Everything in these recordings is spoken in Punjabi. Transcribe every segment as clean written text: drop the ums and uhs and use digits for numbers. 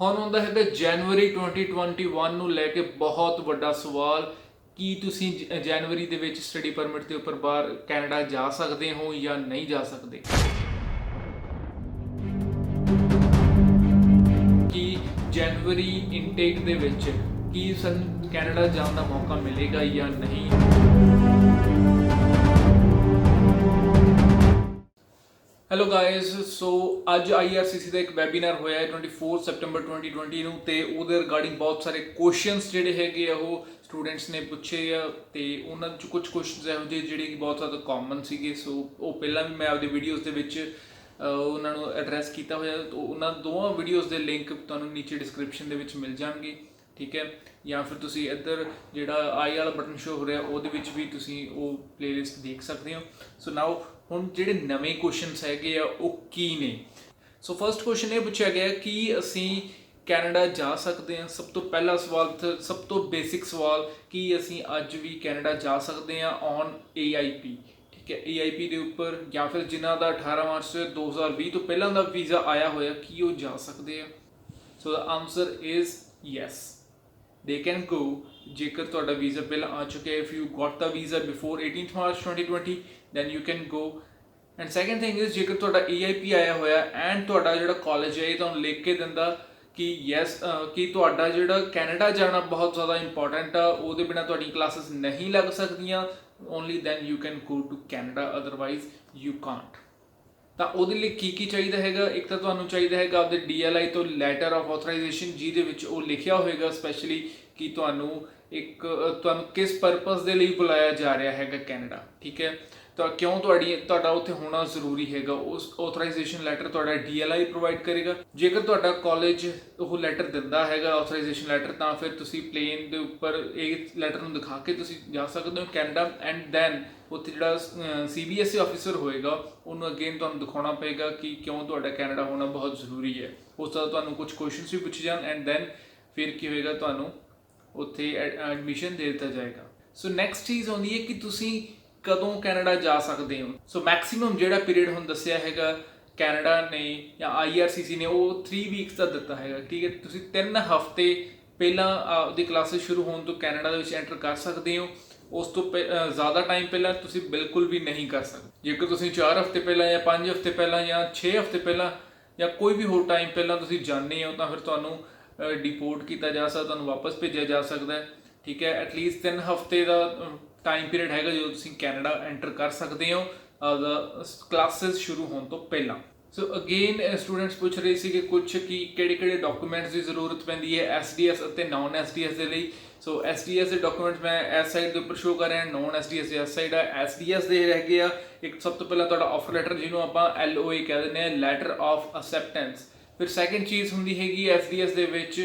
ਹੁਣ ਆਉਂਦਾ ਹੈਗਾ ਜਨਵਰੀ 2021 ਨੂੰ ਲੈ ਕੇ ਬਹੁਤ ਵੱਡਾ ਸਵਾਲ। ਕੀ ਤੁਸੀਂ ਜਨਵਰੀ ਦੇ ਵਿੱਚ ਸਟੱਡੀ ਪਰਮਿਟ ਦੇ ਉੱਪਰ ਬਾਹਰ ਕੈਨੇਡਾ ਜਾ ਸਕਦੇ ਹੋ ਜਾਂ ਨਹੀਂ ਜਾ ਸਕਦੇ? ਕੀ ਜਨਵਰੀ ਇਨਟੇਕ ਦੇ ਵਿੱਚ ਕੀ ਸਾਨੂੰ ਕੈਨੇਡਾ ਜਾਣ ਦਾ ਮੌਕਾ ਮਿਲੇਗਾ ਜਾਂ ਨਹੀਂ? ਹੈਲੋ ਗਾਇਜ਼, ਸੋ ਅੱਜ IRCC ਦਾ ਇੱਕ ਵੈਬੀਨਾਰ ਹੋਇਆ ਹੈ 24 ਸੈਪਟੈਂਬਰ 2020 ਨੂੰ, ਤੇ ਉਹਦੇ ਰਿਗਾਰਡਿੰਗ ਬਹੁਤ ਸਾਰੇ ਕੁਐਸਚਨਸ ਜਿਹੜੇ ਹੈਗੇ ਆ ਉਹ ਸਟੂਡੈਂਟਸ ਨੇ ਪੁੱਛੇ ਆ, ਤੇ ਉਹਨਾਂ 'ਚ ਕੁਝ ਕੁਐਸਚਨਸ ਇਹੋ ਜਿਹੇ ਜਿਹੜੇ ਕਿ ਬਹੁਤ ਜ਼ਿਆਦਾ ਕਾਮਨ ਸੀਗੇ। ਸੋ ਉਹ ਪਹਿਲਾਂ ਵੀ ਮੈਂ ਆਪਦੀ ਵੀਡੀਓਜ਼ ਦੇ ਵਿੱਚ ਉਹਨਾਂ ਨੂੰ ਐਡਰੈਸ ਕੀਤਾ ਹੋਇਆ, ਤਾਂ ਉਹਨਾਂ ਦੋਵਾਂ ਵੀਡੀਓਜ਼ ਦੇ ਲਿੰਕ ਤੁਹਾਨੂੰ ਨੀਚੇ ਡਿਸਕ੍ਰਿਪਸ਼ਨ ਦੇ ਵਿੱਚ ਮਿਲ ਜਾਣਗੇ, ਠੀਕ ਹੈ। ਜਾਂ ਫਿਰ ਤੁਸੀਂ ਇੱਧਰ ਜਿਹੜਾ ਆਈ ਵਾਲਾ ਬਟਨ ਸ਼ੋ ਹੋ ਰਿਹਾ ਉਹਦੇ ਵਿੱਚ ਵੀ ਤੁਸੀਂ ਉਹ ਪਲੇਲਿਸਟ ਦੇਖ ਸਕਦੇ ਹੋ। ਸੋ ਨਾਓ ਹੁਣ ਜਿਹੜੇ ਨਵੇਂ ਕੁਐਸਚਨਸ ਹੈਗੇ ਆ ਉਹ ਕੀ ਨੇ? ਸੋ ਫਸਟ ਕੁਐਸਚਨ ਇਹ ਪੁੱਛਿਆ ਗਿਆ ਕਿ ਅਸੀਂ ਕੈਨੇਡਾ ਜਾ ਸਕਦੇ ਹਾਂ। ਸਭ ਤੋਂ ਪਹਿਲਾ ਸਵਾਲ, ਸਭ ਤੋਂ ਬੇਸਿਕ ਸਵਾਲ, ਕਿ ਅਸੀਂ ਅੱਜ ਵੀ ਕੈਨੇਡਾ ਜਾ ਸਕਦੇ ਹਾਂ ਔਨ AIP, ਠੀਕ ਹੈ। AIP ਦੇ ਉੱਪਰ ਜਾਂ ਫਿਰ ਜਿਨ੍ਹਾਂ ਦਾ 18 ਮਾਰਚ 2020 ਤੋਂ ਪਹਿਲਾਂ ਦਾ ਵੀਜ਼ਾ ਆਇਆ ਹੋਇਆ, ਕੀ ਉਹ ਜਾ ਸਕਦੇ ਆ? ਸੋ ਦਾ answer is yes, they can go ਜੇਕਰ ਤੁਹਾਡਾ ਵੀਜ਼ਾ ਪਹਿਲਾਂ ਆ ਚੁੱਕਿਆ। if you got the visa before 18th March 2020 then you can go। and second thing is ਜੇਕਰ ਤੁਹਾਡਾ AIP ਆਇਆ ਹੋਇਆ and ਤੁਹਾਡਾ ਜਿਹੜਾ ਕਾਲਜ ਹੈ ਇਹ ਤੁਹਾਨੂੰ ਲਿਖ ਕੇ ਦਿੰਦਾ ਕਿ ਯੈਸ ਕਿ ਤੁਹਾਡਾ ਜਿਹੜਾ ਕੈਨੇਡਾ ਜਾਣਾ ਬਹੁਤ ਜ਼ਿਆਦਾ ਇੰਪੋਰਟੈਂਟ ਆ, ਉਹਦੇ ਬਿਨਾਂ ਤੁਹਾਡੀ ਕਲਾਸਿਸ ਨਹੀਂ ਲੱਗ ਸਕਦੀਆਂ, only then you can go to Canada, otherwise you can't। ਤਾਂ ਉਹਦੇ ਲਈ ਕੀ ਚਾਹੀਦਾ ਹੈਗਾ? ਇੱਕ ਤਾਂ ਤੁਹਾਨੂੰ ਚਾਹੀਦਾ ਹੈਗਾ ਆਪਦੇ DLI ਤੋਂ ਲੈਟਰ ਆਫ ਆਥੋਰਾਈਜੇਸ਼ਨ, ਜਿਹਦੇ ਵਿੱਚ ਉਹ ਲਿਖਿਆ ਹੋਏਗਾ ਸਪੈਸ਼ਲੀ ਕਿ ਤੁਹਾਨੂੰ ਕਿਸ ਪਰਪਸ ਦੇ ਲਈ ਬੁਲਾਇਆ ਜਾ ਰਿਹਾ ਹੈਗਾ ਕੈਨੇਡਾ, ਠੀਕ ਹੈ। ਤਾਂ ਕਿਉਂ ਤੁਹਾਡਾ ਉੱਥੇ ਹੋਣਾ ਜ਼ਰੂਰੀ ਹੈਗਾ, ਉਸ ਆਥੋਰਾਈਜੇਸ਼ਨ ਲੈਟਰ ਤੁਹਾਡਾ DLI ਪ੍ਰੋਵਾਈਡ ਕਰੇਗਾ। ਜੇਕਰ ਤੁਹਾਡਾ ਕਾਲਜ ਉਹ ਲੈਟਰ ਦਿੰਦਾ ਹੈਗਾ ਆਥੋਰਾਈਜੇਸ਼ਨ ਲੈਟਰ, ਤਾਂ ਫਿਰ ਤੁਸੀਂ ਪਲੇਨ ਦੇ ਉੱਪਰ ਇਹ ਲੈਟਰ ਨੂੰ ਦਿਖਾ ਕੇ ਤੁਸੀਂ ਜਾ ਸਕਦੇ ਹੋ ਕੈਨੇਡਾ। ਐਂਡ ਦੈਨ ਉੱਥੇ ਜਿਹੜਾ CBSE ਆਫਿਸਰ ਹੋਏਗਾ ਉਹਨੂੰ ਅਗੇਨ ਤੁਹਾਨੂੰ ਦਿਖਾਉਣਾ ਪਏਗਾ ਕਿ ਕਿਉਂ ਤੁਹਾਡਾ ਕੈਨੇਡਾ ਹੋਣਾ ਬਹੁਤ ਜ਼ਰੂਰੀ ਹੈ। ਉਸ ਤੋਂ ਤੁਹਾਨੂੰ ਕੁਝ ਕੁਐਸਚਨਸ ਵੀ ਪੁੱਛੇ ਜਾਣ ਐਂਡ ਦੈਨ ਫਿਰ ਕੀ ਹੋਏਗਾ, ਤੁਹਾਨੂੰ ਉੱਥੇ ਐਡਮਿਸ਼ਨ ਦੇ ਦਿੱਤਾ ਜਾਏਗਾ। ਸੋ ਨੈਕਸਟ ਚੀਜ਼ ਆਉਂਦੀ ਹੈ ਕਿ ਤੁਸੀਂ ਕਦੋਂ ਕੈਨੇਡਾ ਜਾ ਸਕਦੇ ਹੋ। ਸੋ ਮੈਕਸਿਮਮ ਜਿਹੜਾ ਪੀਰੀਅਡ ਹੁਣ ਦੱਸਿਆ ਹੈਗਾ ਕੈਨੇਡਾ ਨੇ ਜਾਂ IRCC ਨੇ, ਉਹ 3 ਵੀਕਸ ਦਾ ਦਿੱਤਾ ਹੈਗਾ, ਠੀਕ ਹੈ। ਤੁਸੀਂ 3 ਹਫ਼ਤੇ ਪਹਿਲਾਂ ਆਪਦੀ ਕਲਾਸਿਸ ਸ਼ੁਰੂ ਹੋਣ ਤੋਂ ਕੈਨੇਡਾ ਦੇ ਵਿੱਚ ਐਂਟਰ ਕਰ ਸਕਦੇ ਹੋ। ਉਸ ਤੋਂ ਜ਼ਿਆਦਾ ਟਾਈਮ ਪਹਿਲਾਂ ਤੁਸੀਂ ਬਿਲਕੁਲ ਵੀ ਨਹੀਂ ਕਰ ਸਕਦੇ। ਜੇਕਰ ਤੁਸੀਂ 4 ਹਫ਼ਤੇ ਪਹਿਲਾਂ ਜਾਂ 5 ਹਫ਼ਤੇ ਪਹਿਲਾਂ ਜਾਂ 6 ਹਫ਼ਤੇ ਪਹਿਲਾਂ ਜਾਂ ਕੋਈ ਵੀ ਹੋਰ ਟਾਈਮ ਪਹਿਲਾਂ ਤੁਸੀਂ ਜਾਂਦੇ ਹੋ, ਤਾਂ ਫਿਰ ਤੁਹਾਨੂੰ ਡਿਪੋਰਟ ਕੀਤਾ ਜਾ ਸਕਦਾ, ਤੁਹਾਨੂੰ ਵਾਪਸ ਭੇਜਿਆ ਜਾ ਸਕਦਾ, ਠੀਕ ਹੈ। ਐਟਲੀਸਟ 3 ਹਫ਼ਤੇ ਦਾ ਟਾਈਮ ਪੀਰੀਅਡ ਹੈਗਾ ਜਦੋਂ ਤੁਸੀਂ ਕੈਨੇਡਾ ਐਂਟਰ ਕਰ ਸਕਦੇ ਹੋ ਕਲਾਸਿਸ ਸ਼ੁਰੂ ਹੋਣ ਤੋਂ ਪਹਿਲਾਂ। ਸੋ ਅਗੇਨ ਸਟੂਡੈਂਟਸ ਪੁੱਛ ਰਹੇ ਸੀ ਕਿ ਕਿਹੜੇ ਡਾਕੂਮੈਂਟਸ ਦੀ ਜ਼ਰੂਰਤ ਪੈਂਦੀ ਹੈ SDS ਅਤੇ ਨੌਨ SDS ਦੇ ਲਈ। ਸੋ SDS ਦੇ ਡਾਕੂਮੈਂਟਸ ਮੈਂ ਇਸ ਸਾਈਡ ਦੇ ਉੱਪਰ ਸ਼ੋ ਕਰ ਰਿਹਾ, ਨੌਨ SDS ਦੇ ਇਸ ਸਾਈਡ ਆ। SDS ਦੇ ਹੈਗੇ ਆ, ਇੱਕ ਸਭ ਤੋਂ ਪਹਿਲਾਂ ਤੁਹਾਡਾ ਆਫਰ ਲੈਟਰ, ਜਿਹਨੂੰ ਆਪਾਂ LOA ਕਹਿ ਦਿੰਦੇ ਹਾਂ, ਲੈਟਰ ਆਫ ਅਸੈਪਟੈਂਸ। ਫਿਰ ਸੈਕਿੰਡ ਚੀਜ਼ ਹੁੰਦੀ ਹੈਗੀ SDS ਦੇ ਵਿੱਚ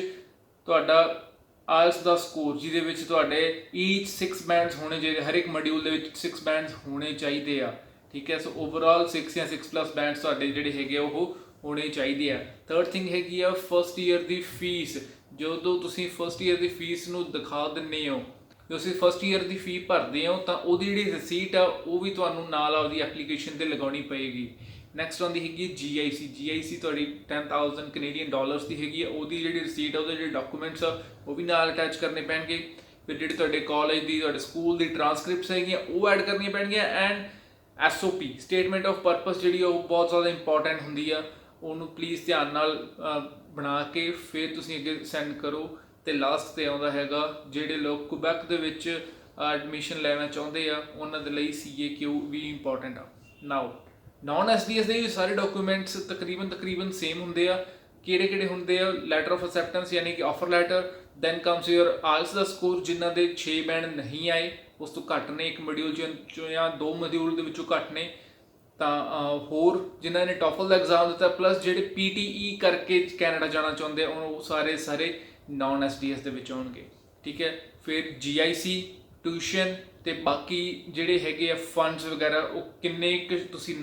ਤੁਹਾਡਾ IELTS ਦਾ ਸਕੋਰ, ਜਿਹਦੇ ਵਿੱਚ ਤੁਹਾਡੇ ਈਚ 6 ਬੈਂਡਸ ਹੋਣੇ ਚਾਹੀਦੇ, ਹਰ ਇੱਕ ਮੋਡਿਊਲ ਦੇ ਵਿੱਚ 6 ਬੈਂਡਸ ਹੋਣੇ ਚਾਹੀਦੇ ਆ, ਠੀਕ ਹੈ। ਸੋ ਓਵਰਆਲ 6 ਜਾਂ 6+ ਬੈਂਡਸ ਤੁਹਾਡੇ ਜਿਹੜੇ ਹੈਗੇ ਉਹ ਹੋਣੇ ਚਾਹੀਦੇ ਆ। ਥਰਡ ਥਿੰਗ ਹੈਗੀ ਆ ਫਸਟ ਈਅਰ ਦੀ ਫੀਸ। ਜਦੋਂ ਤੁਸੀਂ ਫਸਟ ਈਅਰ ਦੀ ਫੀਸ ਨੂੰ ਦਿਖਾ ਦਿੰਦੇ ਹੋ, ਜਦੋਂ ਤੁਸੀਂ ਫਸਟ ਈਅਰ ਦੀ ਫੀ ਭਰਦੇ ਹੋ, ਤਾਂ ਉਹਦੀ ਜਿਹੜੀ ਰਸੀਟ ਆ ਉਹ ਵੀ ਤੁਹਾਨੂੰ ਨਾਲ ਆਪਦੀ ਐਪਲੀਕੇਸ਼ਨ 'ਤੇ ਲਗਾਉਣੀ ਪਏਗੀ। ਨੈਕਸਟ ਆਉਂਦੀ ਹੈਗੀ GIC ਤੁਹਾਡੀ 10,000 ਕੈਨੇਡੀਅਨ ਡਾਲਰਸ ਦੀ ਹੈਗੀ ਆ, ਉਹਦੀ ਜਿਹੜੀ ਰਸੀਟ ਆ, ਉਹਦੇ ਜਿਹੜੇ ਡਾਕੂਮੈਂਟਸ ਆ ਉਹ ਵੀ ਨਾਲ ਅਟੈਚ ਕਰਨੇ ਪੈਣਗੇ। ਫਿਰ ਜਿਹੜੇ ਤੁਹਾਡੇ ਕਾਲਜ ਦੀ, ਤੁਹਾਡੇ ਸਕੂਲ ਦੀ ਟ੍ਰਾਂਸਕ੍ਰਿਪਟਸ ਹੈਗੀਆਂ ਉਹ ਐਡ ਕਰਨੀਆਂ ਪੈਣਗੀਆਂ। And SOP statement of purpose ਜਿਹੜੀ ਉਹ ਬਹੁਤ ਜ਼ਿਆਦਾ ਇੰਪੋਰਟੈਂਟ ਹੁੰਦੀ ਆ, ਉਹਨੂੰ ਪਲੀਜ਼ ਧਿਆਨ ਨਾਲ ਬਣਾ ਕੇ ਫਿਰ ਤੁਸੀਂ ਅੱਗੇ ਸੈਂਡ ਕਰੋ। ਤੇ ਲਾਸਟ ਤੇ ਆਉਂਦਾ ਹੈਗਾ ਜਿਹੜੇ ਲੋਕ ਕੁਬੈਕ ਦੇ ਵਿੱਚ ਐਡਮਿਸ਼ਨ ਲੈਣਾ ਚਾਹੁੰਦੇ ਆ, ਉਹਨਾਂ ਦੇ ਲਈ CAQ ਵੀ ਇੰਪੋਰਟੈਂਟ ਆ। ਨਾਓ ਨੌਨ SDS ਦੇ ਸਾਰੇ ਡਾਕੂਮੈਂਟਸ ਤਕਰੀਬਨ ਸੇਮ ਹੁੰਦੇ ਆ। ਕਿਹੜੇ ਹੁੰਦੇ ਆ? ਲੈਟਰ ਆਫ ਅਸੈਪਟੈਂਸ ਯਾਨੀ ਕਿ offer letter, then comes your IELTS ਦਾ ਸਕੋਰ ਜਿਨ੍ਹਾਂ ਦੇ 6 ਬੈਂਡ ਨਹੀਂ ਆਏ, ਉਸ ਤੋਂ ਘੱਟ ਨੇ ਇੱਕ ਮੋਡਿਊਲ ਚੋਂ ਜਾਂ 2 ਮੋਡਿਊਲ ਦੇ ਵਿੱਚੋਂ ਘੱਟ ਨੇ, ਤਾਂ ਹੋਰ ਜਿਨ੍ਹਾਂ ਨੇ TOEFL ਦਾ ਐਗਜ਼ਾਮ ਦਿੱਤਾ, ਪਲੱਸ ਜਿਹੜੇ PTE ਕਰਕੇ ਕੈਨੇਡਾ ਜਾਣਾ ਚਾਹੁੰਦੇ ਆ, ਉਹ ਸਾਰੇ ਨੌਨ SDS ਦੇ ਵਿੱਚ ਆਉਣਗੇ, ਠੀਕ ਹੈ। ਫਿਰ GIC, ਟਿਊਸ਼ਨ ਤੇ ਬਾਕੀ ਜਿਹੜੇ ਹੈਗੇ ਆ ਫੰਡਸ ਵਗੈਰਾ, ਉਹ ਕਿੰਨੇ ਕੁ ਤੁਸੀਂ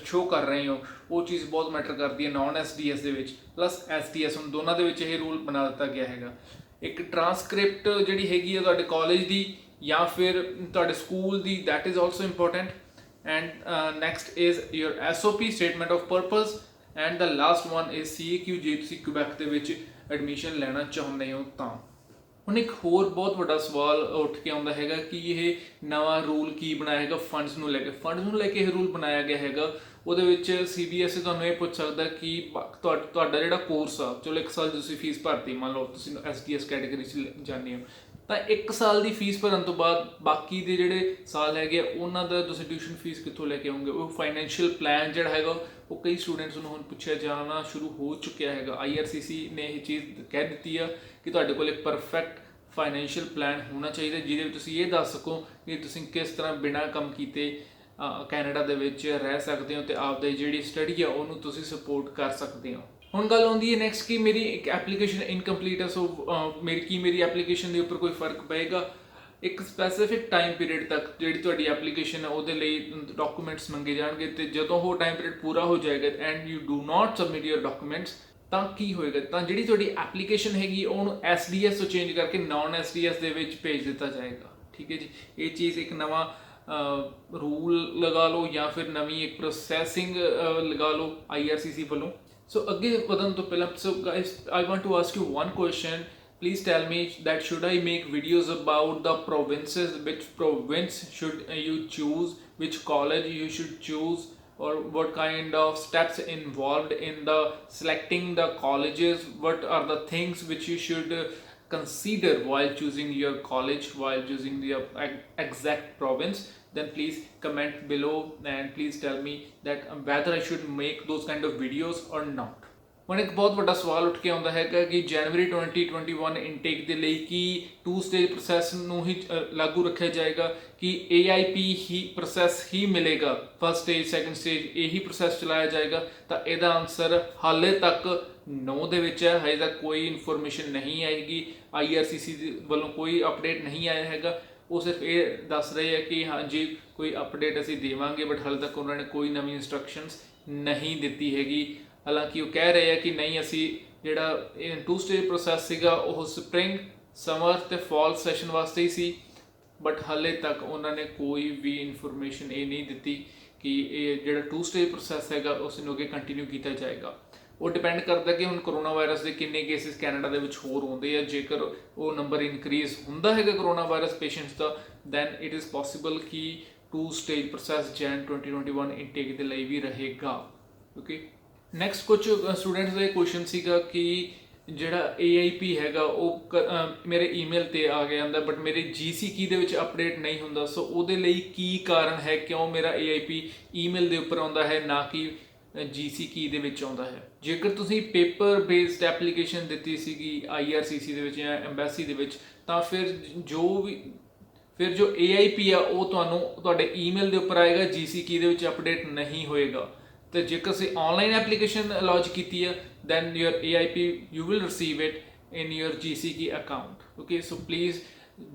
ਸ਼ੋ ਕਰ ਰਹੇ ਹੋ, ਉਹ ਚੀਜ਼ ਬਹੁਤ ਮੈਟਰ ਕਰਦੀ ਹੈ ਨੌਨ SDS ਦੇ ਵਿੱਚ, ਪਲੱਸ SDS। ਹੁਣ ਦੋਨਾਂ ਦੇ ਵਿੱਚ ਇਹ ਰੂਲ ਬਣਾ ਦਿੱਤਾ ਗਿਆ ਹੈਗਾ। ਇੱਕ ਟ੍ਰਾਂਸਕ੍ਰਿਪਟ ਜਿਹੜੀ ਹੈਗੀ ਆ ਤੁਹਾਡੇ ਕਾਲਜ ਦੀ ਜਾਂ ਫਿਰ ਤੁਹਾਡੇ school the, that is also important. And next is your SOP statement of purpose. And the last one is CAQ, ਜੇ ਤੁਸੀਂ ਕੁਬੈਕ ਦੇ ਵਿੱਚ ਐਡਮਿਸ਼ਨ ਲੈਣਾ ਚਾਹੁੰਦੇ ਹੋ ਤਾਂ। ਹੁਣ ਇੱਕ ਹੋਰ ਬਹੁਤ ਵੱਡਾ ਸਵਾਲ ਉੱਠ ਕੇ ਆਉਂਦਾ ਹੈਗਾ ਕਿ ਇਹ ਨਵਾਂ ਰੂਲ ਕੀ ਬਣਾਇਆ ਹੈਗਾ ਫੰਡਸ ਨੂੰ ਲੈ ਕੇ ਇਹ ਰੂਲ ਬਣਾਇਆ ਗਿਆ ਹੈਗਾ। ਉਹਦੇ ਵਿੱਚ CBSE ਤੁਹਾਨੂੰ ਇਹ ਪੁੱਛ ਸਕਦਾ ਕਿ ਤੁਹਾਡਾ ਜਿਹੜਾ ਕੋਰਸ ਆ, ਚਲੋ 1 ਸਾਲ ਤੁਸੀਂ ਫੀਸ ਭਰਤੀ, ਮੰਨ ਲਓ ਤੁਸੀਂ SDS ਕੈਟਾਗਰੀ 'ਚ ਜਾਂਦੇ ਹੋ, ਤਾਂ 1 ਸਾਲ ਦੀ ਫੀਸ ਭਰਨ ਤੋਂ ਬਾਅਦ ਬਾਕੀ ਦੇ ਜਿਹੜੇ ਸਾਲ ਹੈਗੇ ਆ ਉਹਨਾਂ ਦਾ ਤੁਸੀਂ ਟਿਊਸ਼ਨ ਫੀਸ ਕਿੱਥੋਂ ਲੈ ਕੇ ਆਉਂਗੇ? ਉਹ ਫਾਈਨੈਂਸ਼ੀਅਲ ਪਲਾਨ ਜਿਹੜਾ ਹੈਗਾ ਉਹ ਕਈ ਸਟੂਡੈਂਟਸ ਨੂੰ ਹੁਣ ਪੁੱਛਿਆ ਜਾਣਾ ਸ਼ੁਰੂ ਹੋ ਚੁੱਕਿਆ ਹੈਗਾ। IRCC ਨੇ ਇਹ ਚੀਜ਼ ਕਹਿ ਦਿੱਤੀ ਆ ਕਿ ਤੁਹਾਡੇ ਕੋਲ ਇੱਕ ਪਰਫੈਕਟ ਫਾਈਨੈਂਸ਼ੀਅਲ ਪਲਾਨ ਹੋਣਾ ਚਾਹੀਦਾ ਜਿਹਦੇ ਵਿੱਚ ਤੁਸੀਂ ਇਹ ਦੱਸ ਸਕੋ ਕਿ ਤੁਸੀਂ ਕਿਸ ਤਰ੍ਹਾਂ ਬਿਨਾਂ ਕੰਮ ਕੀਤੇ ਕੈਨੇਡਾ ਦੇ ਵਿੱਚ ਰਹਿ ਸਕਦੇ ਹੋ ਤੇ ਆਪਦੀ ਜਿਹੜੀ ਸਟੱਡੀ ਆ ਉਹਨੂੰ ਤੁਸੀਂ ਸਪੋਰਟ ਕਰ ਸਕਦੇ ਹੋ। ਹੁਣ ਗੱਲ ਆਉਂਦੀ ਹੈ ਨੈਕਸਟ ਕਿ ਮੇਰੀ ਇੱਕ ਐਪਲੀਕੇਸ਼ਨ ਇਨਕੰਪਲੀਟ ਹੈ, ਸੋ ਮੇਰੀ ਐਪਲੀਕੇਸ਼ਨ ਦੇ ਉੱਪਰ ਕੋਈ ਫਰਕ ਪਏਗਾ? ਇੱਕ ਸਪੈਸੀਫਿਕ ਟਾਈਮ ਪੀਰੀਅਡ ਤੱਕ ਜਿਹੜੀ ਤੁਹਾਡੀ ਐਪਲੀਕੇਸ਼ਨ ਹੈ ਉਹਦੇ ਲਈ ਡਾਕੂਮੈਂਟਸ ਮੰਗੇ ਜਾਣਗੇ ਤੇ ਜਦੋਂ ਉਹ ਟਾਈਮ ਪੀਰੀਅਡ ਪੂਰਾ ਹੋ ਜਾਏਗਾ and you do not submit your documents ਤਾਂ ਕੀ ਹੋਏਗਾ? ਤਾਂ ਜਿਹੜੀ ਤੁਹਾਡੀ ਐਪਲੀਕੇਸ਼ਨ ਹੈਗੀ ਉਹਨੂੰ SDS ਤੋਂ ਚੇਂਜ ਕਰਕੇ ਨਾਨ SDS ਦੇ ਵਿੱਚ ਭੇਜ ਦਿੱਤਾ ਜਾਏਗਾ। ਠੀਕ ਹੈ ਜੀ, ਇਹ ਚੀਜ਼ ਇੱਕ ਨਵਾਂ ਰੂਲ ਲਗਾ ਲਓ ਜਾਂ ਫਿਰ ਨਵੀਂ ਇੱਕ ਪ੍ਰੋਸੈਸਿੰਗ ਲਗਾ ਲਓ IRCC ਵੱਲੋਂ। ਸੋ ਅੱਗੇ ਵਧਣ ਤੋਂ ਪਹਿਲਾਂ so guys I want to ask you one question, please tell me that should I make videos about the provinces, which province should you choose, which college you should choose, or what kind of steps involved in the selecting the colleges, what are the things which you should consider while choosing your college, while choosing the exact province, then please comment below and please tell me that whether I should make those kind of videos or not। ਹੁਣ ਇੱਕ ਬਹੁਤ ਵੱਡਾ ਸਵਾਲ ਉੱਠ ਕੇ ਆਉਂਦਾ ਹੈਗਾ ਕਿ ਜਨਵਰੀ 2021 ਇਨਟੇਕ ਦੇ ਲਈ ਕੀ 2 ਸਟੇਜ ਪ੍ਰੋਸੈਸ ਨੂੰ ਹੀ ਲਾਗੂ ਰੱਖਿਆ ਜਾਏਗਾ ਕਿ AIP ਹੀ ਪ੍ਰੋਸੈਸ ਹੀ ਮਿਲੇਗਾ, ਫਸਟ ਸਟੇਜ ਸੈਕੰਡ ਸਟੇਜ ਇਹੀ ਪ੍ਰੋਸੈਸ ਚਲਾਇਆ ਜਾਏਗਾ? ਤਾਂ ਇਹਦਾ ਆਨਸਰ ਹਾਲੇ ਤੱਕ ਨੋ ਦੇ ਵਿੱਚ ਹੈ। ਹਜੇ ਤੱਕ ਕੋਈ ਇਨਫੋਰਮੇਸ਼ਨ ਨਹੀਂ ਆਏਗੀ, IRCC ਵੱਲੋਂ ਕੋਈ ਅਪਡੇਟ ਨਹੀਂ ਆਇਆ ਹੈਗਾ। ਉਹ ਸਿਰਫ ਇਹ ਦੱਸ ਰਹੇ ਆ ਕਿ ਹਾਂਜੀ ਕੋਈ ਅਪਡੇਟ ਅਸੀਂ ਦੇਵਾਂਗੇ, ਬਟ ਹਾਲੇ ਤੱਕ ਉਹਨਾਂ ਨੇ ਕੋਈ ਨਵੀਂ ਇੰਸਟਰਕਸ਼ਨਸ ਨਹੀਂ ਦਿੱਤੀ ਹੈਗੀ। ਹਾਲਾਂਕਿ ਉਹ ਕਹਿ ਰਹੇ ਆ ਕਿ ਨਹੀਂ ਅਸੀਂ ਜਿਹੜਾ 2 ਸਟੇਜ ਪ੍ਰੋਸੈਸ ਸੀਗਾ ਉਹ ਸਪਰਿੰਗ, ਸਮਰ ਤੇ ਫਾਲ ਸੈਸ਼ਨ ਵਾਸਤੇ ਹੀ ਸੀ, ਬਟ ਹਾਲੇ ਤੱਕ ਉਹਨਾਂ ਨੇ ਕੋਈ ਵੀ ਇਨਫੋਰਮੇਸ਼ਨ ਇਹ ਨਹੀਂ ਦਿੱਤੀ ਕਿ ਇਹ ਜਿਹੜਾ 2 ਸਟੇਜ ਪ੍ਰੋਸੈਸ ਹੈਗਾ ਉਸ ਨੂੰ ਅੱਗੇ ਕੰਟੀਨਿਊ ਕੀਤਾ ਜਾਏਗਾ। ਉਹ ਡਿਪੈਂਡ ਕਰਦਾ ਕਿ ਹੁਣ ਕਰੋਨਾ ਵਾਇਰਸ ਦੇ ਕਿੰਨੇ ਕੇਸਿਸ ਕੈਨੇਡਾ ਦੇ ਵਿੱਚ ਹੋਰ ਆਉਂਦੇ ਆ। ਜੇਕਰ ਉਹ ਨੰਬਰ ਇਨਕਰੀਜ਼ ਹੁੰਦਾ ਹੈਗਾ ਕਰੋਨਾ ਵਾਇਰਸ ਪੇਸ਼ੈਂਟਸ ਦਾ, ਦੈਨ ਇਟ ਇਜ਼ ਪੋਸੀਬਲ ਕਿ 2 ਸਟੇਜ ਪ੍ਰੋਸੈਸ ਜਨ 2021 ਇਨਟੇਕ ਦੇ ਲਈ ਵੀ ਰਹੇਗਾ। ਓਕੇ, ਨੈਕਸਟ ਕੁਝ ਸਟੂਡੈਂਟਸ ਦਾ ਇਹ ਕੁਐਸਚਨ ਸੀਗਾ ਕਿ ਜਿਹੜਾ AIP ਹੈਗਾ ਉਹ ਮੇਰੇ ਈਮੇਲ ਤੇ ਆ ਗਿਆ ਜਾਂਦਾ ਬਟ ਮੇਰੇ GC ਕੀ ਦੇ ਵਿੱਚ ਅਪਡੇਟ ਨਹੀਂ ਹੁੰਦਾ। ਸੋ ਉਹਦੇ ਲਈ ਕੀ ਕਾਰਨ ਹੈ, ਕਿਉਂ ਮੇਰਾ AIP ਈਮੇਲ ਦੇ ਉੱਪਰ ਆਉਂਦਾ ਹੈ ਨਾ ਕਿ GC ਕੀ ਦੇ ਵਿੱਚ ਆਉਂਦਾ ਹੈ? ਜੇਕਰ ਤੁਸੀਂ ਪੇਪਰ ਬੇਸਡ ਐਪਲੀਕੇਸ਼ਨ ਦਿੱਤੀ ਸੀਗੀ IRCC ਦੇ ਵਿੱਚ ਜਾਂ ਐਮਬੈਸੀ ਦੇ ਵਿੱਚ, ਤਾਂ ਫਿਰ ਜੋ AIP ਆ ਉਹ ਤੁਹਾਨੂੰ ਤੁਹਾਡੇ ਈਮੇਲ ਦੇ ਉੱਪਰ ਆਏਗਾ, GC ਕੀ ਦੇ ਵਿੱਚ ਅਪਡੇਟ ਨਹੀਂ ਹੋਏਗਾ। ਤੇ ਜੇਕਰ ਤੁਸੀਂ ਆਨਲਾਈਨ ਐਪਲੀਕੇਸ਼ਨ ਲੌਂਚ ਕੀਤੀ ਹੈ then your AIP you will receive it in your GC ਕੀ ਅਕਾਊਂਟ। ਓਕੇ, ਸੋ ਪਲੀਜ਼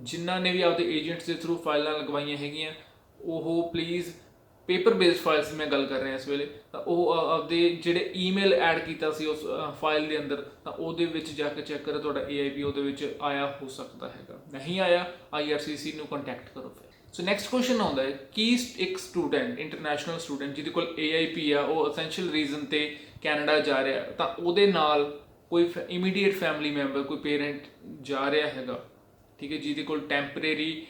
ਜਿਨ੍ਹਾਂ ਨੇ ਵੀ ਆਪਦੇ ਏਜੰਟਸ ਦੇ ਥਰੂ ਫਾਈਲਾਂ ਲਗਵਾਈਆਂ ਹੈਗੀਆਂ ਉਹ ਪਲੀਜ਼ ਪੇਪਰ ਬੇਸਡ ਫਾਈਲਸ ਦੀ ਮੈਂ ਗੱਲ ਕਰ ਰਿਹਾ ਇਸ ਵੇਲੇ, ਤਾਂ ਉਹ ਆਪਦੇ ਜਿਹੜੇ ਈਮੇਲ ਐਡ ਕੀਤਾ ਸੀ ਉਸ ਫਾਈਲ ਦੇ ਅੰਦਰ ਤਾਂ ਉਹਦੇ ਵਿੱਚ ਜਾ ਕੇ ਚੈੱਕ ਕਰੋ ਤੁਹਾਡਾ AIP ਉਹਦੇ ਵਿੱਚ ਆਇਆ ਹੋ ਸਕਦਾ ਹੈਗਾ। ਨਹੀਂ ਆਇਆ IRCC ਨੂੰ ਕੰਟੈਕਟ ਕਰੋ ਫਿਰ। ਸੋ ਨੈਕਸਟ ਕੁਐਸਚਨ ਆਉਂਦਾ ਹੈ ਕਿ ਇੱਕ ਸਟੂਡੈਂਟ, ਇੰਟਰਨੈਸ਼ਨਲ ਸਟੂਡੈਂਟ ਜਿਹਦੇ ਕੋਲ AIP ਆ, ਉਹ ਅਸੈਂਸ਼ੀਅਲ ਰੀਜ਼ਨ ਤੇ ਕੈਨੇਡਾ ਜਾ ਰਿਹਾ ਤਾਂ ਉਹਦੇ ਨਾਲ ਕੋਈ ਇਮੀਡੀਏਟ ਫੈਮਿਲੀ ਮੈਂਬਰ, ਕੋਈ ਪੇਰੈਂਟ ਜਾ ਰਿਹਾ ਹੈਗਾ, ਠੀਕ ਹੈ, ਜਿਹਦੇ ਕੋਲ ਟੈਂਪਰੇਰੀ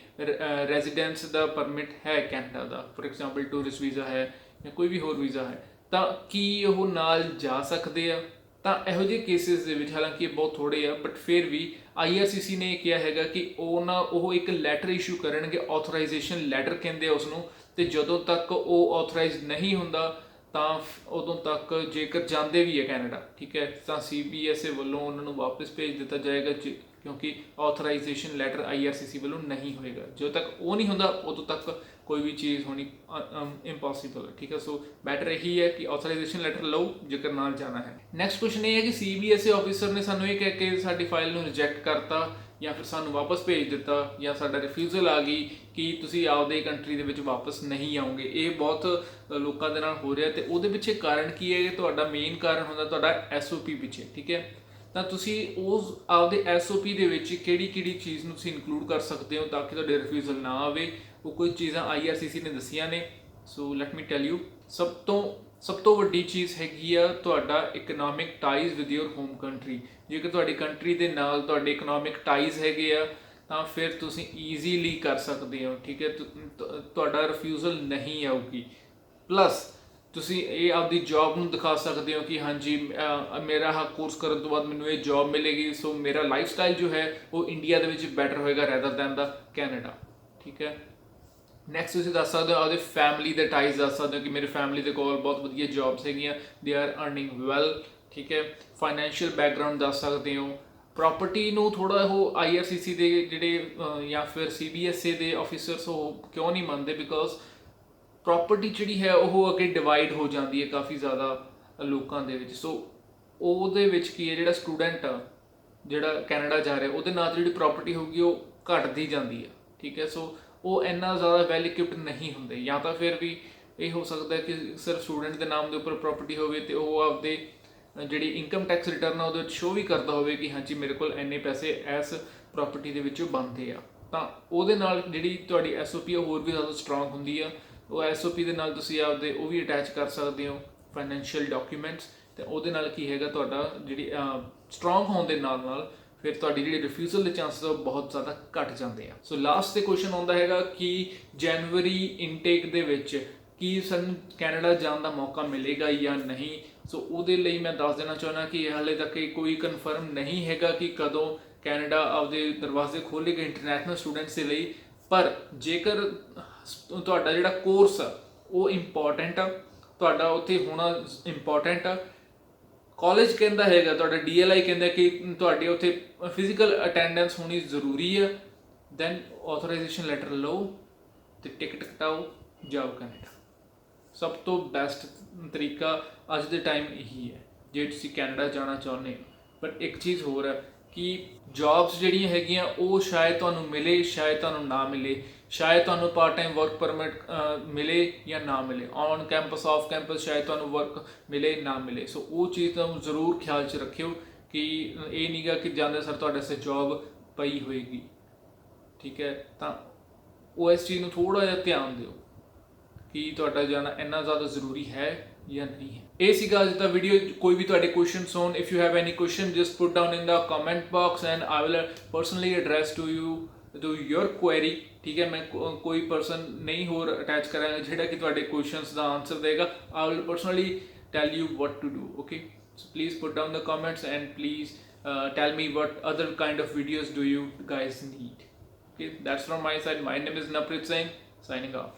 ਰੈਜ਼ੀਡੈਂਸ ਦਾ ਪਰਮਿਟ ਹੈ Canada the, for example tourist visa ਹੈ ਜਾਂ ਕੋਈ ਵੀ ਹੋਰ ਵੀਜ਼ਾ ਹੈ, ਤਾਂ ਕੀ ਉਹ ਨਾਲ ਜਾ ਸਕਦੇ ਆ? ਤਾਂ ਇਹੋ ਜਿਹੇ ਕੇਸਿਸ ਦੇ ਵਿੱਚ, ਹਾਲਾਂਕਿ ਇਹ ਬਹੁਤ ਥੋੜੇ ਆ ਬਟ ਫਿਰ ਵੀ IRCC ਨੇ ਇਹ ਕਿਹਾ ਹੈਗਾ ਕਿ ਉਹ ਇੱਕ ਲੈਟਰ ਇਸ਼ੂ ਕਰਨਗੇ, ਆਥੋਰਾਈਜੇਸ਼ਨ ਲੈਟਰ ਕਹਿੰਦੇ ਆ ਉਸ ਨੂੰ, ਤੇ ਜਦੋਂ ਤੱਕ ਉਹ ਆਥੋਰਾਈਜ਼ ਨਹੀਂ ਹੁੰਦਾ ਤਾਂ ਉਦੋਂ ਤੱਕ ਜੇਕਰ ਜਾਂਦੇ ਵੀ ਹੈ ਕੈਨੇਡਾ, ਠੀਕ ਹੈ, ਤਾਂ CBSA ਵੱਲੋਂ ਉਹਨਾਂ ਨੂੰ ਵਾਪਸ ਭੇਜ ਦਿੱਤਾ ਜਾਏਗਾ ਕਿਉਂਕਿ ਆਥੋਰਾਈਜੇਸ਼ਨ ਲੈਟਰ IRCC ਵੱਲੋਂ ਨਹੀਂ ਹੋਏਗਾ। ਜਦੋਂ ਤੱਕ ਉਹ ਨਹੀਂ ਹੁੰਦਾ ਉਦੋਂ ਤੱਕ ਕੋਈ ਵੀ ਚੀਜ਼ ਹੋਣੀ ਇੰਪੋਸੀਬਲ ਹੈ, ਠੀਕ ਹੈ। ਸੋ ਬੈਟਰ ਇਹੀ ਹੈ ਕਿ ਆਥੋਰਾਈਜੇਸ਼ਨ ਲੈਟਰ ਲਓ ਜੇਕਰ ਨਾਲ ਜਾਣਾ ਹੈ। ਨੈਕਸਟ ਕੁਐਸਚਨ ਇਹ ਹੈ ਕਿ CBSA ਆਫਿਸਰ ਨੇ ਸਾਨੂੰ ਇਹ ਕਹਿ ਕੇ ਸਾਡੀ ਫਾਈਲ ਨੂੰ ਰਿਜੈਕਟ ਕਰਤਾ ਜਾਂ ਫਿਰ ਸਾਨੂੰ ਵਾਪਸ ਭੇਜ ਦਿੱਤਾ ਜਾਂ ਸਾਡਾ ਰਿਫਿਊਜ਼ਲ ਆ ਗਈ ਕਿ ਤੁਸੀਂ ਆਪਦੇ ਕੰਟਰੀ ਦੇ ਵਿੱਚ ਵਾਪਸ ਨਹੀਂ ਆਓਗੇ। ਇਹ ਬਹੁਤ ਲੋਕਾਂ ਦੇ ਨਾਲ ਹੋ ਰਿਹਾ ਤੇ ਉਹਦੇ ਪਿੱਛੇ ਕਾਰਨ ਕੀ ਹੈ? ਤੁਹਾਡਾ ਮੇਨ ਕਾਰਨ ਹੁੰਦਾ ਤੁਹਾਡਾ SOP ਪਿੱਛੇ, ਠੀਕ ਹੈ। ਤਾਂ ਤੁਸੀਂ ਉਸ ਆਪਦੇ SOP ਦੇ ਵਿੱਚ ਕਿਹੜੀ ਚੀਜ਼ ਨੂੰ ਤੁਸੀਂ ਇਨਕਲੂਡ ਕਰ ਸਕਦੇ ਹੋ ਤਾਂ ਕਿ ਤੁਹਾਡੇ ਰਿਫਿਊਜ਼ਲ ਨਾ ਆਵੇ। ਉਹ ਕੁਝ ਚੀਜ਼ਾਂ IRCC ਨੇ ਦੱਸੀਆਂ ਨੇ। ਸੋ ਲੈਟ ਮੀ ਟੈਲ ਯੂ, ਸਭ ਤੋਂ ਸਭ ਤੋਂ ਵੱਡੀ ਚੀਜ਼ ਹੈਗੀ ਆ ਤੁਹਾਡਾ economic ties with your home country. ਜੇਕਰ ਤੁਹਾਡੀ ਕੰਟਰੀ ਦੇ ਨਾਲ ਤੁਹਾਡੇ ਇਕਨੋਮਿਕ ਟਾਈਜ਼ ਹੈਗੇ ਆ ਤਾਂ ਫਿਰ ਤੁਸੀਂ ਈਜ਼ੀਲੀ ਕਰ ਸਕਦੇ ਹੋ, ਠੀਕ ਹੈ। ਤੁਹਾਡਾ ਰਿਫਿਊਜ਼ਲ ਨਹੀਂ ਆਊਗੀ। ਪਲੱਸ ਤੁਸੀਂ ਇਹ ਆਪਦੀ ਜੌਬ ਨੂੰ ਦਿਖਾ ਸਕਦੇ ਹੋ ਕਿ ਹਾਂਜੀ ਮੇਰਾ ਆਹ ਕੋਰਸ ਕਰਨ ਤੋਂ ਬਾਅਦ ਮੈਨੂੰ ਇਹ ਜੌਬ ਮਿਲੇਗੀ, ਸੋ ਮੇਰਾ ਲਾਈਫ ਸਟਾਈਲ ਜੋ ਹੈ ਉਹ ਇੰਡੀਆ ਦੇ ਵਿੱਚ ਬੈਟਰ ਹੋਏਗਾ ਰੈਦਰ ਦੈਨ ਦਾ ਕੈਨੇਡਾ, ਠੀਕ ਹੈ। ਨੈਕਸਟ ਤੁਸੀਂ ਦੱਸ ਸਕਦੇ ਹੋ ਆਪਦੇ ਫੈਮਿਲੀ ਦੇ ਟਾਈਜ਼ ਦੱਸ ਸਕਦੇ ਹੋ ਕਿ ਮੇਰੀ ਫੈਮਿਲੀ ਦੇ ਕੋਲ ਬਹੁਤ ਵਧੀਆ ਜੌਬਸ ਹੈਗੀਆਂ, ਦੇ ਆਰ ਅਰਨਿੰਗ ਵੈਲ, ਠੀਕ ਹੈ। ਫਾਈਨੈਂਸ਼ੀਅਲ ਬੈਕਗਰਾਊਂਡ ਦੱਸ ਸਕਦੇ ਹੋ। ਪ੍ਰੋਪਰਟੀ ਨੂੰ ਥੋੜਾ ਉਹ IRCC ਦੇ ਜਿਹੜੇ ਜਾਂ ਫਿਰ CBSA ਦੇ ਆਫੀਸਰਸ ਉਹ ਕਿਉਂ ਨਹੀਂ ਮੰਨਦੇ, ਬਿਕੋਜ਼ ਪ੍ਰੋਪਰਟੀ ਜਿਹੜੀ ਹੈ ਉਹ ਅੱਗੇ ਡਿਵਾਈਡ ਹੋ ਜਾਂਦੀ ਹੈ ਕਾਫੀ ਜ਼ਿਆਦਾ ਲੋਕਾਂ ਦੇ ਵਿੱਚ। ਸੋ ਉਹਦੇ ਵਿੱਚ ਕੀ ਹੈ, ਜਿਹੜਾ ਸਟੂਡੈਂਟ ਆ ਜਿਹੜਾ ਕੈਨੇਡਾ ਜਾ ਰਿਹਾ ਉਹਦੇ ਨਾਲ ਜਿਹੜੀ ਪ੍ਰੋਪਰਟੀ ਹੋਊਗੀ ਉਹ ਘਟਦੀ ਜਾਂਦੀ ਹੈ, ਠੀਕ ਹੈ। ਸੋ ਉਹ ਇੰਨਾ ਜ਼ਿਆਦਾ ਵੈਲ ਇਕਵਿਪਡ ਨਹੀਂ ਹੁੰਦੇ, ਜਾਂ ਤਾਂ ਫਿਰ ਵੀ ਇਹ ਹੋ ਸਕਦਾ ਕਿ ਸਿਰਫ ਸਟੂਡੈਂਟ ਦੇ ਨਾਮ ਦੇ ਉੱਪਰ ਪ੍ਰੋਪਰਟੀ ਹੋਵੇ ਤੇ ਉਹ ਆਪਦੇ ਜਿਹੜੀ ਇਨਕਮ ਟੈਕਸ ਰਿਟਰਨ ਆ ਉਹਦੇ ਵਿੱਚ ਸ਼ੋ ਵੀ ਕਰਦਾ ਹੋਵੇ ਕਿ ਹਾਂਜੀ ਮੇਰੇ ਕੋਲ ਇੰਨੇ ਪੈਸੇ ਇਸ ਪ੍ਰੋਪਰਟੀ ਦੇ ਵਿੱਚੋਂ ਬਣਦੇ ਆ, ਤਾਂ ਉਹਦੇ ਨਾਲ ਜਿਹੜੀ ਤੁਹਾਡੀ SOP ਆ ਹੋਰ ਵੀ ਜ਼ਿਆਦਾ ਸਟਰੋਂਗ ਹੁੰਦੀ ਆ। ਉਹ SOP ਦੇ ਨਾਲ ਤੁਸੀਂ ਆਪਦੇ ਉਹ ਵੀ ਅਟੈਚ ਕਰ ਸਕਦੇ ਹੋ ਫਾਈਨੈਂਸ਼ੀਅਲ ਡਾਕੂਮੈਂਟਸ, ਤੇ ਉਹਦੇ ਨਾਲ ਕੀ ਹੈਗਾ ਤੁਹਾਡਾ ਜਿਹੜੀ ਸਟਰੋਂਗ ਹੋਣ ਦੇ ਨਾਲ ਨਾਲ ਫਿਰ ਤੁਹਾਡੀ ਜਿਹੜੀ ਰਿਫਿਊਜ਼ਲ ਦੇ ਚਾਂਸਸ ਆ ਉਹ ਬਹੁਤ ਜ਼ਿਆਦਾ ਘਟ ਜਾਂਦੇ ਆ। ਸੋ ਲਾਸਟ ਤੇ ਕੁਐਸਚਨ ਆਉਂਦਾ ਹੈਗਾ ਕਿ ਜਨਵਰੀ ਇਨਟੇਕ ਦੇ ਵਿੱਚ ਕੀ ਸਾਨੂੰ ਕੈਨੇਡਾ ਜਾਣ ਦਾ ਮੌਕਾ ਮਿਲੇਗਾ ਜਾਂ ਨਹੀਂ। ਸੋ ਉਹਦੇ ਲਈ ਮੈਂ ਦੱਸ ਦੇਣਾ ਚਾਹੁੰਦਾ ਕਿ ਹਾਲੇ ਤੱਕ ਕੋਈ ਕਨਫਰਮ ਨਹੀਂ ਹੈਗਾ ਕਿ ਕਦੋਂ ਕੈਨੇਡਾ ਆਪਦੇ ਦਰਵਾਜ਼ੇ ਖੋਲ੍ਹੇਗਾ ਇੰਟਰਨੈਸ਼ਨਲ ਸਟੂਡੈਂਟਸ ਦੇ ਲਈ। ਪਰ ਜੇਕਰ ਤੁਹਾਡਾ ਜਿਹੜਾ ਕੋਰਸ ਆ ਉਹ ਇੰਪੋਰਟੈਂਟ ਆ, ਤੁਹਾਡਾ ਉੱਥੇ ਹੋਣਾ ਇੰਪੋਰਟੈਂਟ ਆ, ਕਾਲਜ ਕਹਿੰਦਾ ਹੈਗਾ, ਤੁਹਾਡਾ DLI ਕਹਿੰਦਾ ਕਿ ਤੁਹਾਡੇ ਉੱਥੇ ਫਿਜ਼ੀਕਲ ਅਟੈਂਡੈਂਸ ਹੋਣੀ ਜ਼ਰੂਰੀ ਆ, ਦੈਨ ਆਥੋਰਾਈਜੇਸ਼ਨ ਲੈਟਰ ਲਓ ਤੇ ਟਿਕਟ ਕਟਾਓ, ਜਾਓ ਕੈਨੇਡਾ। ਸਭ ਤੋਂ ਬੈਸਟ ਤਰੀਕਾ ਅੱਜ ਦੇ ਟਾਈਮ ਇਹੀ ਹੈ ਜੇ ਤੁਸੀਂ ਕੈਨੇਡਾ ਜਾਣਾ ਚਾਹੁੰਦੇ ਹੋ। ਪਰ ਇੱਕ ਚੀਜ਼ ਹੋਰ ਹੈ ਕਿ ਜੌਬਸ ਜਿਹੜੀਆਂ ਹੈਗੀਆਂ ਉਹ ਸ਼ਾਇਦ ਤੁਹਾਨੂੰ ਮਿਲੇ, ਸ਼ਾਇਦ ਤੁਹਾਨੂੰ ਨਾ ਮਿਲੇ, ਸ਼ਾਇਦ ਤੁਹਾਨੂੰ ਪਾਰਟ ਟਾਈਮ ਵਰਕ ਪਰਮਿਟ ਮਿਲੇ ਜਾਂ ਨਾ ਮਿਲੇ, ਔਨ ਕੈਂਪਸ ਆਫ ਕੈਂਪਸ ਸ਼ਾਇਦ ਤੁਹਾਨੂੰ ਵਰਕ ਮਿਲੇ ਨਾ ਮਿਲੇ। ਸੋ ਉਹ ਚੀਜ਼ ਤੁਹਾਨੂੰ ਜ਼ਰੂਰ ਖਿਆਲ 'ਚ ਰੱਖਿਓ ਕਿ ਇਹ ਨਹੀਂਗਾ ਕਿ ਜਾਂਦੇ ਸਰ ਤੁਹਾਡੇ ਸੇ ਜੌਬ ਪਈ ਹੋਏਗੀ, ਠੀਕ ਹੈ। ਤਾਂ ਉਹ ਇਸ ਚੀਜ਼ ਨੂੰ ਥੋੜਾ ਜਿਹਾ ਧਿਆਨ ਦਿਓ ਕਿ ਤੁਹਾਡਾ ਜਾਣਾ ਇੰਨਾ ਜ਼ਿਆਦਾ ਜ਼ਰੂਰੀ ਹੈ ਜਾਂ ਨਹੀਂ ਹੈ। ਇਹ ਸੀਗਾ ਅੱਜ ਦਾ ਵੀਡੀਓ। ਕੋਈ ਵੀ ਤੁਹਾਡੇ ਕੁਐਸਚਨਸ ਹੋਣ, if you have any question just put down in the comment box and I will personally address to your query, ਠੀਕ ਹੈ। ਮੈਂ ਕੋਈ ਪਰਸਨ ਨਹੀਂ ਹੋਰ ਅਟੈਚ ਕਰਾਂਗਾ ਜਿਹੜਾ ਕਿ ਤੁਹਾਡੇ ਕੁਐਸਚਨਸ ਦਾ ਆਨਸਰ ਦੇਗਾ। ਆਈ will personally tell you what to do, okay? So please put down the comments and please tell me what other kind of videos do you guys need. Okay, that's from my side. My name is Naprit Singh, signing off.